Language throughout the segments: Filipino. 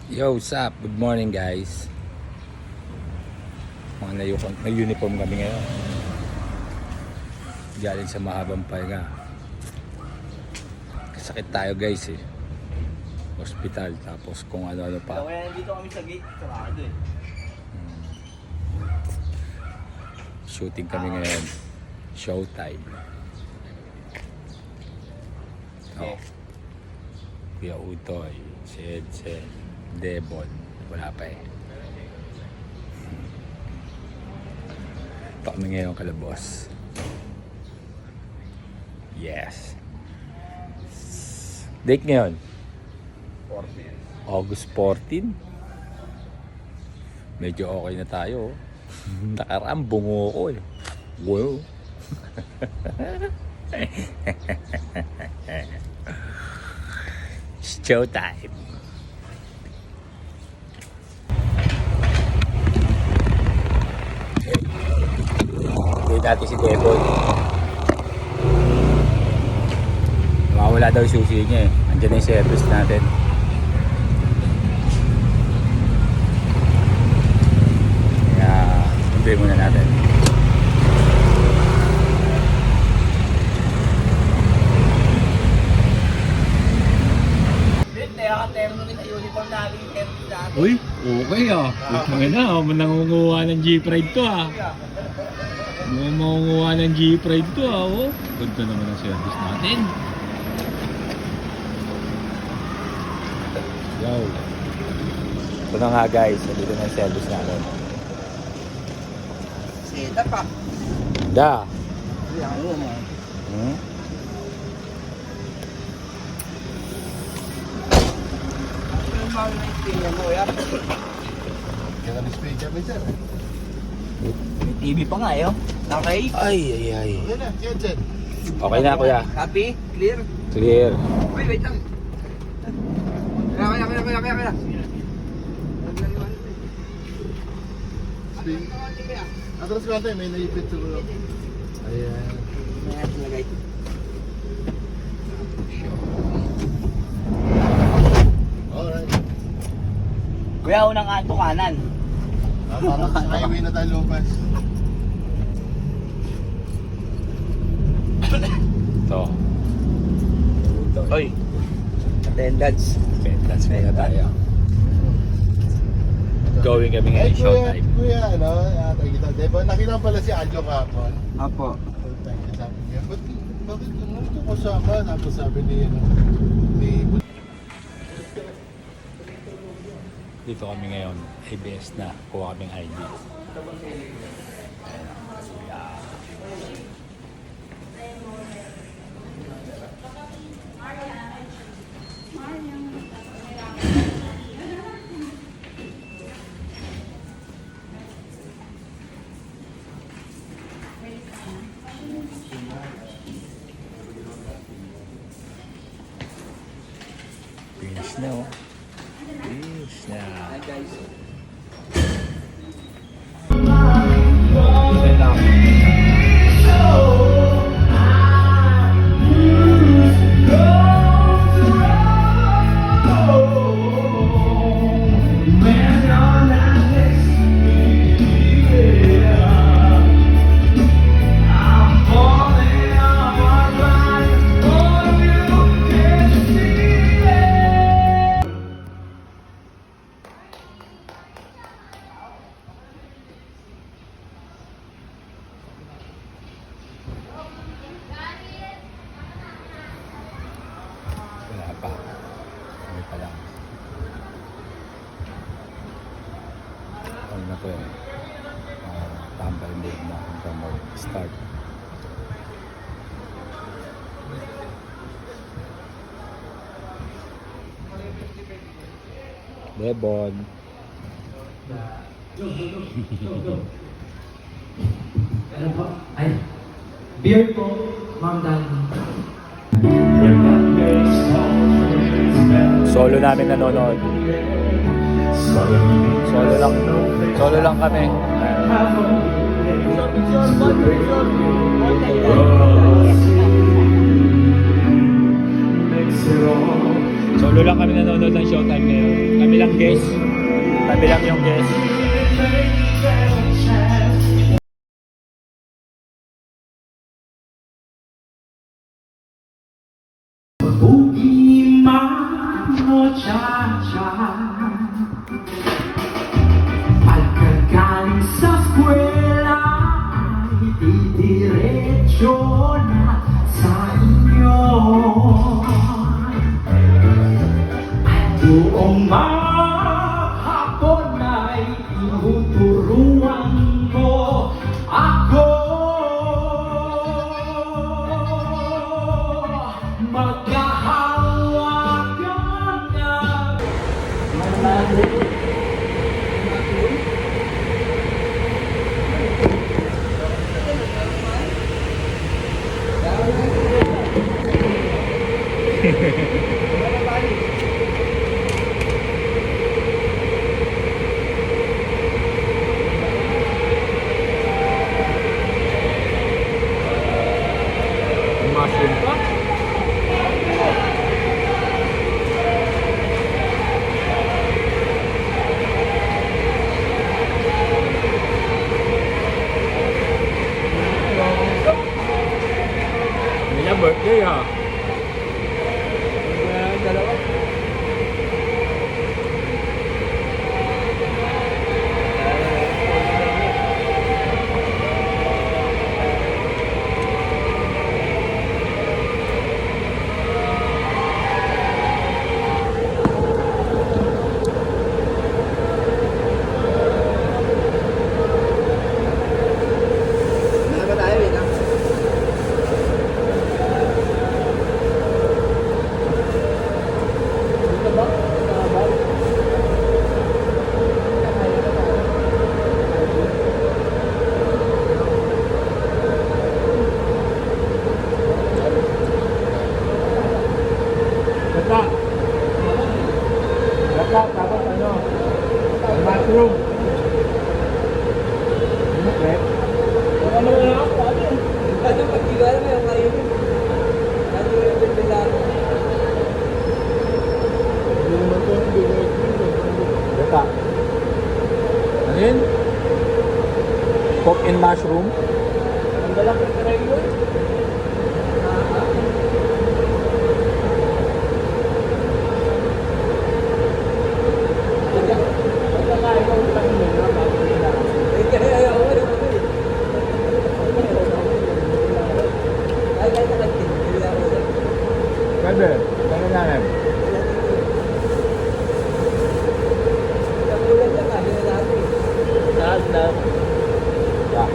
Yo, what's up? Good morning, guys. Mga nag-uniform kami ngayon. Galing sa mahabang pahinga. Sakit tayo, guys, eh. Hospital, tapos kung ano-ano pa. Kaya nandito kami sa gate, sarado eh. Shooting kami ngayon. Showtime. Oh. Kuya Utoy, si Edsen, Devon, wala pa eh. Ito kami ngayon kalabos. Yes. Date ngayon? August 14. Medyo okay na tayo. Nakaraan, bungo ko eh. Wow. It's showtime. Gawin natin si Devon. Mawala daw yung susi niya eh. Andiyan na yung service natin. Kaya, sabihin muna natin. Uniform namin yung temp natin. Uy, okay ah. Tangin na, nangunguha ng G-Pride to ah. Nangunguha ng G-Pride to ah. Oh. Ganda naman ang service natin. Yo. Ito na nga guys, dito na yung service natin. Seta pa. Da. Yan yun eh. Ano yung tingnan mo yan? Kaya speaker ni sir. May TV pa nga eh. Okay? Ay. Yan na, yan dyan. Okay na kuya. Copy? Clear? Clear. Wait lang. Kaya. Atras ko natin, may naipit siguro. Ayan. May nilagay. Alright. Kuya, unang kanto kanan. Parang sa highway na tayo lupas. Ito. Oy. Attendance. Attendance muna tayo. Going kami ngayon showtime. Kuya, ano, kita. Diba, nakita ko pala si Aljo kahapon. Apo. Sabi niya, bakit ito kasama? Tapos sabi ni Dito kami ngayon, ABS na. Kuha kaming ID. Ayan. Yeah. Finish na oh. Finish na. Hi guys. Wala pa. Kami pa lang. Ano na to eh. Tambay mode na hanggang mag-start. Devon. Ano po? Ay, beer po, Ma'am Dani. Solo namin nanonood. Solo lang kami. Solo lang kami nanonood ng showtime ngayon. Kami kabilang guest. Kabilang yung guest. Boogie Mano Cha-Cha. Pagkagaling sa eskwela ay didiretso na sa inyo. At buong maghapon ay tinuturuan mo ako. Magkahawakan na Mushroom pa. Nila birthday ha. Dalawa. Gata, tapos ano? Mushroom. Okay. Ano na ako? Ano pagkigala mo yung kayo? Ano yung pagkigala? Hindi naman ito ang bigay. Gata. Ano yun? Pork and mushroom. Ang dalak ng karay mo. Pwede. Tangan namin. Yeah.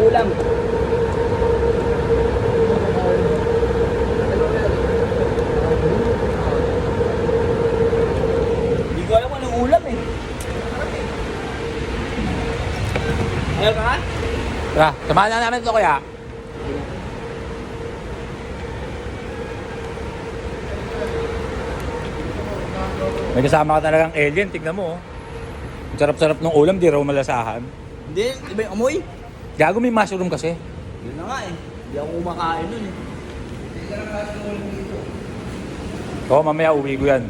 Ulam. Hindi ko alam kung anong ulam eh. Ayaw ka? Tara, samahan na namin ito kuya. May kasama ka talagang alien, tignan mo. Ang sarap-sarap ng ulam, di raw malasahan. Hindi, iba yung amoy. Gago may mushroom kasi. Yun na nga eh. Hindi ako kumakain nun eh. Oo, mamaya uwi ko yan.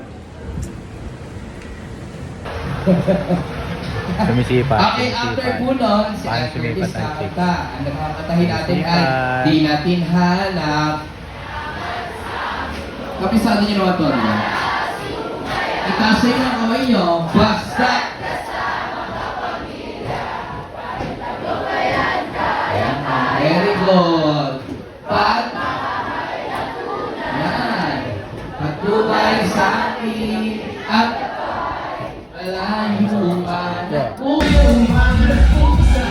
Sumisipa. Okay, after po nun, si Paano Ate sumipat Curtis ang chick? kakanta. Ang nakakatahin natin ay Sumipat. di natin hanap. Kapisado niyo naman to, ano? Itaas yung mga kamay niyo, basta! Very good. Yan. Patubay sa akin at alayo pa na kuyong mga pusa.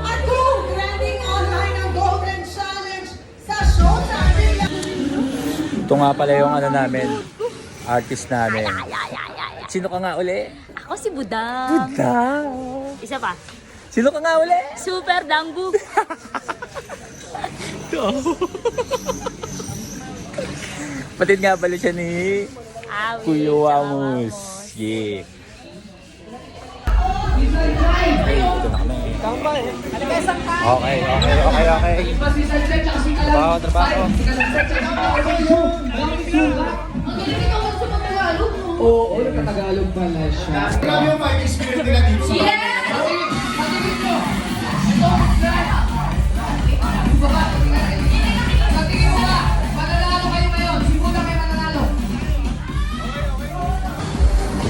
At kung trending online ang Golden Challenge sa Showtime. Ito nga pala yung ano namin, artist namin. Sino ka nga uli? Ako si Budang. Budang. Isa pa. Sino ka nga uli? Super Dangbu. Patid nga pala siya ni Kuya Wamos. Yeah. Okay, ito na kami. Okay. Trabaho. Oo, nagkatagalog pala siya. Grabe yung fighting spirit nila dito sa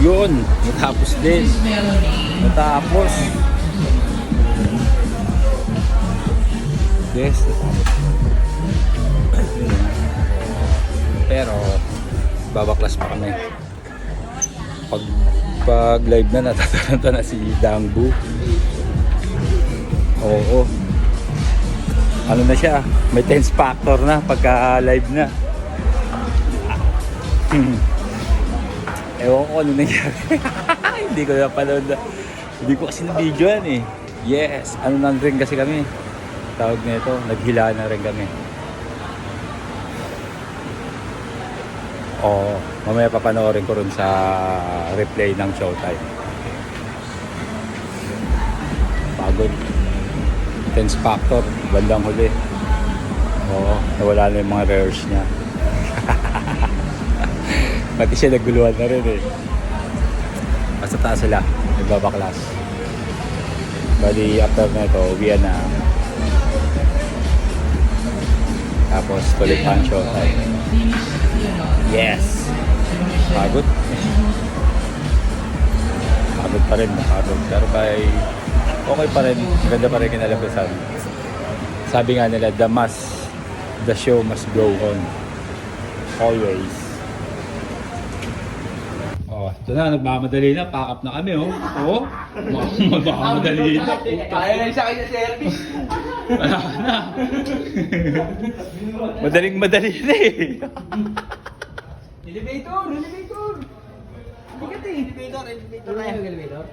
Yun, natapos din. Natapos. Yes, natapos. Pero, babaklas pa kami. Pag live na, natataranta na si Dangbu. Oo. Ano na siya, may tense factor na pagka live na. Ewan ko ano nangyari. Hindi ko napanood na. Hindi ko kasi na-video yan eh. Yes, ano na rin kasi kami. Tawag nito, naghila na rin kami. Oo, mamaya papanoorin ko rin sa replay ng Showtime. Pagod. Tense factor, bandang huli. Oo, nawala na yung mga rehearse niya. Pati siya naguluhan na rin eh. Basta taas sila, nagbabaklas. Bali after na ito, uwian na. Tapos tuloy pa ang Showtime. Yes! Pagod. Pagod pa rin, pagod. Pero okay pa rin, ganda pa rin kinalabasan. Sabi nga nila, the show must go on. Always. Oh, ito na, nagmamadali na, pack up na kami, oh. Oh, magmamadali na. Kaya na siya kayo sa service. Wala na. Madaling-madali na eh. Elevator! Bigat eh. Elevator. Kaya yung elevator?